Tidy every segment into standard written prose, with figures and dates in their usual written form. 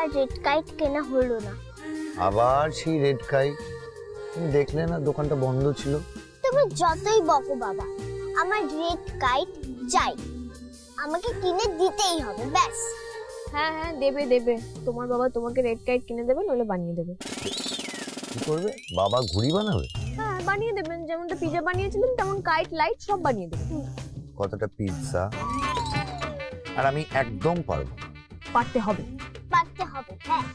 আর red kite কেনা হলো না। আবার সেই রেড কাইট? তুমি দেখলে না দোকানটা বন্ধ ছিল। তুমি যতই বকো বাবা, আমার রেড কাইট চাই, আমাকে কিনে দিতেই হবে ব্যাস। হ্যাঁ হ্যাঁ দেবে দেবে, তোমার বাবা তোমাকে রেড কাইট কিনে দেবে, নইলে বানিয়ে দেবে। কি করবে বাবা? ঘুড়ি বানাবে? হ্যাঁ বানিয়ে দেবেন, যেমনটা পিজা বানিয়েছিলেন তেমন কাইট লাইট সব বানিয়ে দেবেন। কতটা পিৎজা? আর আমি একদম পারবো। পারতে হবে। পারতে হবে, হ্যাঁ।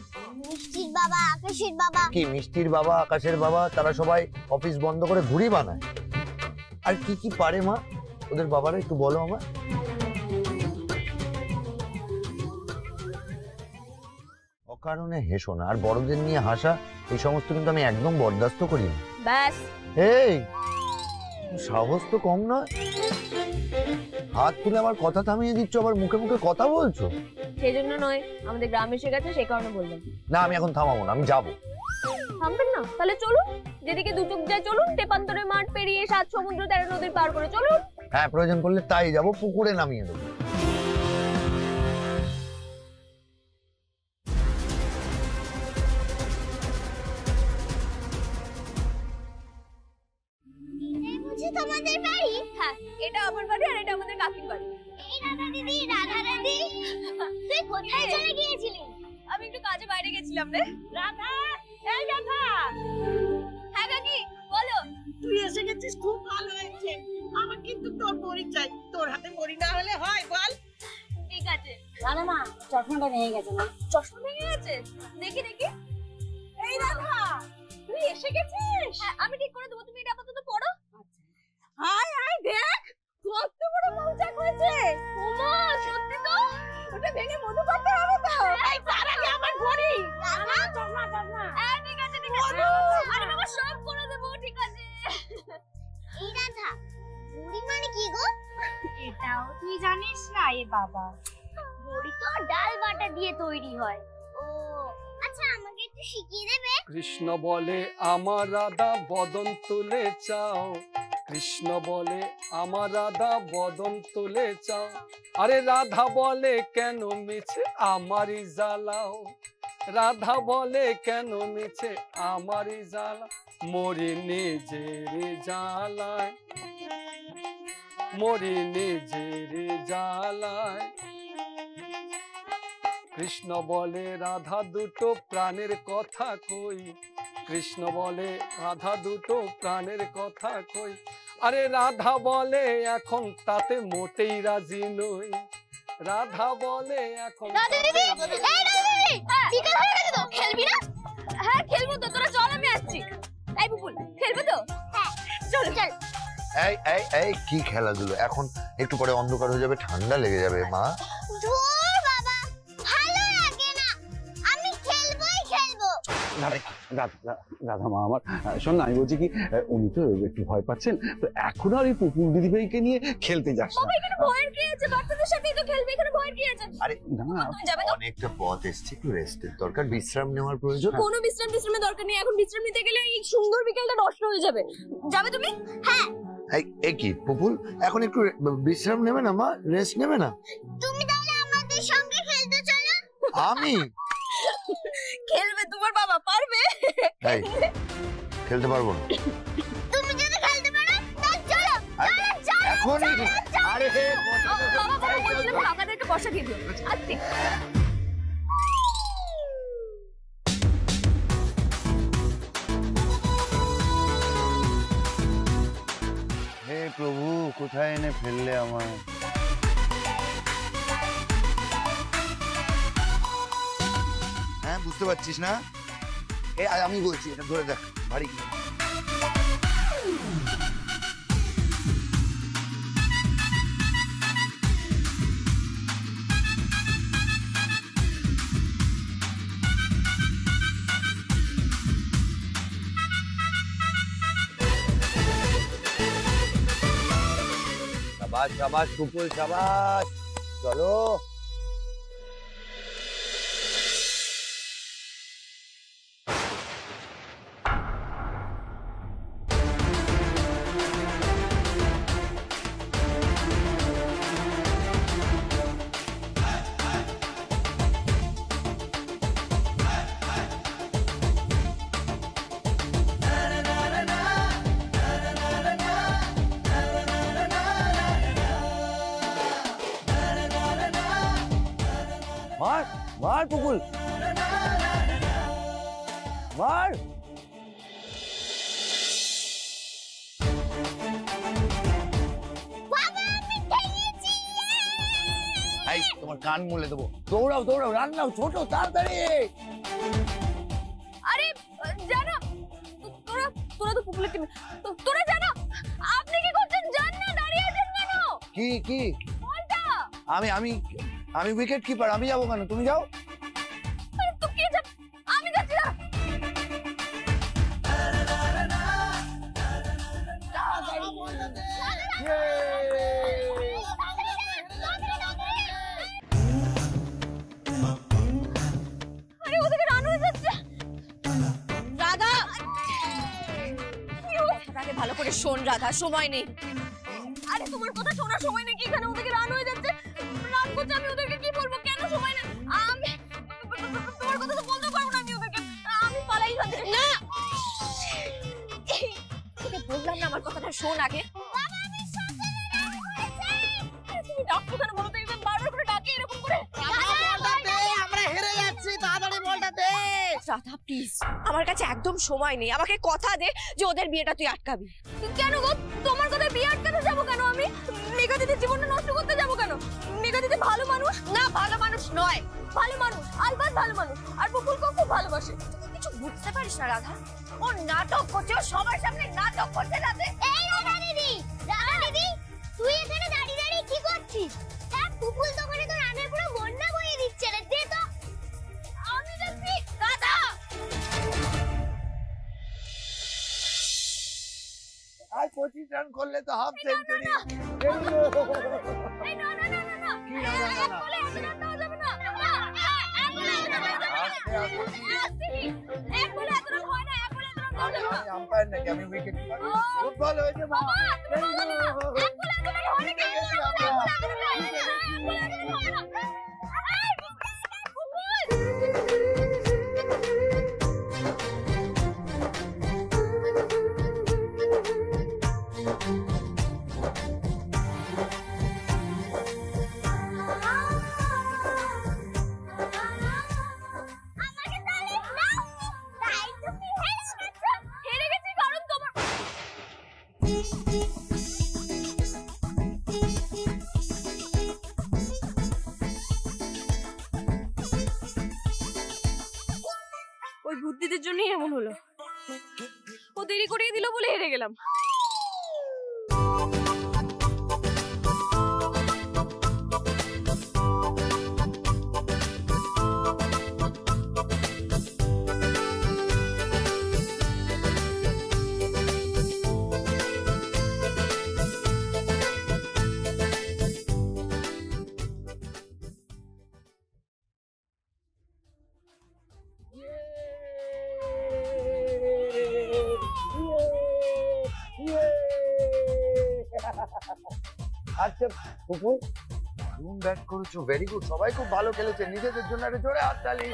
মিষ্টির বাবা, আকাশের বাবা। কি মিষ্টির বাবা, আকাশের বাবা তারা সবাই অফিস বন্ধ করে ঘুড়ি বানায়? আর কি কি পারে মা ওদের বাবারা, একটু বলো আমার। অকারণে হেসো না, আর বড়দের নিয়ে হাসা এই সমস্ত কিন্তু আমি একদম বরদাস্ত করি না। ব্যাস। এই সাহস তো কম নয়, হাত তুলে আমার কথা থামিয়ে দিচ্ছ, আবার মুখে মুখে কথা বলছো। সেই জন্য নয়, আমাদের গ্রাম এসে গেছে সেই কারণে বললাম। না আমি এখন থামাবো না, আমি যাবো। থামবেন না? তাহলে চলুন, যেদিকে দু চোখ যায় চলুন, তেপান্তরের মাঠ পেরিয়ে 7 সমুদ্র 13 নদী পার করে চলুন। হ্যাঁ প্রয়োজন পড়লে তাই যাবো, পুকুরে নামিয়ে দেবো। তোমাদের বাড়ি? হ্যাঁ এটা আমার বাড়ি আর এটা আমাদের কাকির বাড়ি। এই রাধা দিদি, রাধা দিদি, তুই কোথায় চলে গিয়েছিলি? আমি একটু কাজে বাইরে গেছিলাম রে। রাধা, এই রাধা। হ্যাঁ কাকি বলো। তুই এসে গেছিস, খুব ভালো হয়েছে। আমার কিন্তু তোর বড়ি চাই, তোর হাতে বড়ি না হলে হয় বল? ঠিক আছে। জানো মা, চশমাটা ভেঙে গেছে না? চশমা ভেঙে গেছে? দেখি দেখি। এই রাধা, তুই এসে গেছিস? হ্যাঁ আমি ঠিক করে দেবো, তুমি এটা আপাতত পড়ো। হাই হাই দেখ, কত বড় মৌচাক হয়েছে। ওমা সত্যি তো? ওটা ভেঙে মধু করতে হবে তো। এই তার আগে আমার বড়ি। চশমা চশমা। হ্যাঁ ঠিক আছে ঠিক আছে। আরে বাবা সব করে দেবো, ঠিক আছে। এই রাধা, বুড়ি মানে কি গো? এটাও তুই জানিস না? এ বাবা, বড়ি তো ডাল বাটা দিয়ে তৈরি হয়। ও আচ্ছা, আমাকে একটু শিখিয়ে দেবে? কৃষ্ণ বলে আমার রাধা বদন তুলে চাও, কৃষ্ণ বলে আমার রাধা বদন তুলে চাও। আরে রাধা বলে কেন মিছে আমারই জ্বালাও, রাধা বলে কেন মিছে আমারই জ্বালা, মরি নিজের জ্বালায়, মরি নিজের জ্বালায়। কৃষ্ণ বলে রাধা দুটো প্রাণের কথা কই, কৃষ্ণ বলে রাধা দুটো প্রাণের কথা কই। আরে রাধা বলে এখন তাতে মোটেই রাজি নই, রাধা বলে এখন। রাধা দিদি, এই রাধা দিদি, বিকেল হয়ে গেছে তো, খেলবি না? হ্যাঁ খেলবো তো, তোরা চল আমি আসছি। এই বুবুল খেলবে তো? হ্যাঁ চল চল। এই এই এই কি খেলাধুলো? এখন একটু পরে অন্ধকার হয়ে যাবে, ঠান্ডা লেগে যাবে মা। ধুর বাবা, ভালো লাগে না, আমি খেলবোই খেলবো। রাধা মা আমার, শোন না, আমি বলছি কি, উনি তো একটু ভয় পাচ্ছেন, তো এখন আর এই পুকুর দিদিভাইকে নিয়ে খেলতে যাস না। বাবা এখানে ভয়ের কি আছে? বাচ্চাদের সাথেই তো খেলবে, এখানে ভয়ের কি আছে? আরে না তুমি যাবে তো? অনেকটা পথ এসছে, একটু রেস্টের দরকার, বিশ্রাম নেওয়ার প্রয়োজন। কোনো বিশ্রামের দরকার নেই, এখন বিশ্রাম নিতে গেলে এই সুন্দর বিকেলটা নষ্ট হয়ে যাবে। যাবে তুমি? হ্যাঁ। এই কি পুপুল, এখন একটু বিশ্রাম নেবে না মা? রেস্ট নেবে না? তুমি তাহলে আমাদের সঙ্গে খেলতে চলো। আমি খেলবে? তোমার বাবা পারবে? এই খেলতে পারবো না। তুমি যদি খেলতে পারো তাহলে চলো, চলো এখনই আরে বাবা বলছিলাম আমাদের একটু বসা দিয়ে দিও। আচ্ছা হে প্রভু, কোথায় এনে ফেললে আমায়? হ্যাঁ বুঝতে পারছিস না? আমি বলছি, এটা ধরে দেখ ভারী কি। शाबाश शाबाश पुपुल शाबाश, चलो। মার পুকুল, মার। এই তোমার কান মুলে দেবো। দৌড়াও দৌড়াও, রান্নাও ছোট, তাড়াতাড়ি। আরে জানো তোরা তোরা তো পুকুলের টিমে, তোরা জানো আপনি কি করছেন? জান না, দাঁড়িয়ে আছেন কেন? কি কি? বলটা আমি আমি আমি উইকেট কিপার, আমি যাবো কেন? তুমি যাও। তো কে যাব? আমি যাচ্ছি না। আরে ওদিকে রান হয়ে যাচ্ছে। রাধা, আগে ভালো করে শোন রাধা, সময় নেই। আরে তোমার কথা শোনার সময় নেই কি? এখানে ওদিকে রান হয়ে যাচ্ছে, রান করছে, আমি ওদেরকে কি বলবো? কেন সময় নেই? আমি তোমার কথা তো বলতে পারবো না আমি ওদেরকে। আমি পালাই এখান থেকে। না, তোকে বললাম না আমার কথাটা শোন আগে। তুমি ডাকছো কেন বলো তো? এইভাবে বারবার করে ডাকে এরকম করে। আমরা হেরে যাচ্ছি, তাড়াতাড়ি বলটা দে। রাধা প্লিজ, আমার কাছে একদম সময় নেই। আমাকে কথা দে যে ওদের বিয়েটা তুই আটকাবি। কেন গো? তোমার কথা বিয়ে আটকাতে যাবো কেন আমি? মেঘা দিদির জীবনটা নষ্ট করতে যাবো কেন? মেঘা দিদি ভালো মানুষ না? ভালো মানুষ নয়, ভালো মানুষ, আলবাত ভালো মানুষ। আর বকুলকে খুব ভালোবাসে। তুই কিছু বুঝতে পারিস না রাধা? ও নাটক করছে, ও সবার সামনে নাটক করছে। রাধা, এই রাধা দিদি, রাধা দিদি, তুই এখানে দাঁড়িয়ে দাঁড়িয়ে কি করছিস? দেখ পুকুল তো করে তো রানের পুরো বন্যা বইয়ে দিচ্ছে রে। দে তো। আমি যাচ্ছি। রাধা, আর 25 রান করলে তো হাফ সেঞ্চুরি। এই না না না না না, কি না না না? বলে এত রান দেওয়া যাবে না। এক বলে এত রান দেওয়া যাবে না। আসছি, এক বলে এত রান হয় না, এক বলে এত রান দেওয়া যাবে না। আমি আম্পায়ার নাকি? আমি উইকেট কিপার। খুব ভালো হয়েছে মা। বাবা, তুমি বলো না। এক বলে এত রান হয় না, কেন বলো না? এক বলে এত রান হয় না, এক বলে এত রান হয় না। এই, আমাকে তাহলে নাও। তাই তুমি হেরে গেছো। হেরে গেছি কারণ তোমার। ওই বুদ্ধিদের জন্যই এমন হলো। ও দেরি করিয়ে দিল বলে হেরে গেলাম। আচ্ছা পুকুল, দারুণ ব্যাট করেছো, ভেরি গুড। সবাই খুব ভালো খেলেছে। নিজেদের জন্য একটা জোরে হাততালি।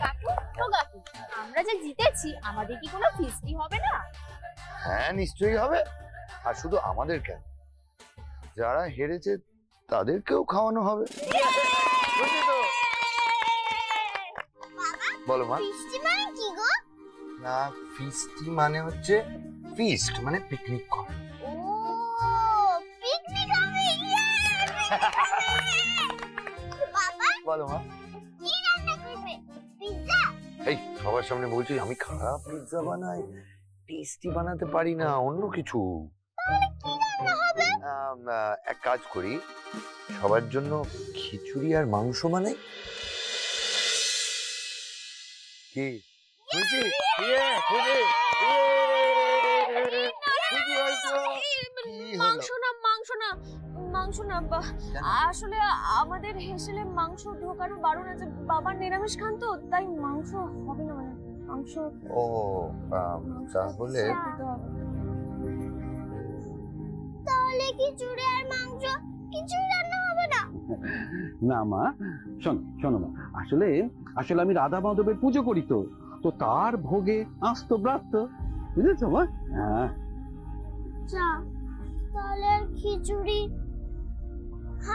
কাকু, ও কাকু, আমরা যে জিতেছি আমাদের কি কোনো ফিস্টি হবে না? হ্যাঁ নিশ্চয়ই হবে। আর শুধু আমাদের কেন, যারা হেরেছে তাদেরকেও খাওয়ানো হবে। বুঝলি তো? বলো মা। বৃষ্টি মানে কি গো? না, ফিস্টি মানে হচ্ছে ফিস্ট, মানে পিকনিক করা। ও পিকনিক হবে। বাবা বলো মা। কি রান্না করবে? পিজ্জা? এই সবার সামনে বলছি আমি খারাপ পিৎজা বানাই, টেস্টি বানাতে পারি না, অন্য কিছু। এক কাজ করি, সবার জন্য খিচুড়ি আর মাংস বানাই। কি খুশি? মাংস না, মাংস না, মাংস না। আসলে আমাদের হেসেলে মাংস ঢোকানো বারণ আছে। বাবার নিরামিষ খান তো, তাই মাংস হবে না। মানে মাংস। ও তাহলে তাহলে খিচুড়ি আর মাংস কিছুই রান্না হবে না? না মা, শোনো মা, আসলে আমি রাধা মাধবের পুজো করি তো, তো তার ভোগে আস্ত ব্রাত্য, বুঝেছো মা? হ্যাঁ। আচ্ছা, তাহলে আর খিচুড়ি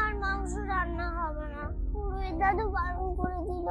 আর মাংস রান্না হবে না? দাদু বারণ করে দিল।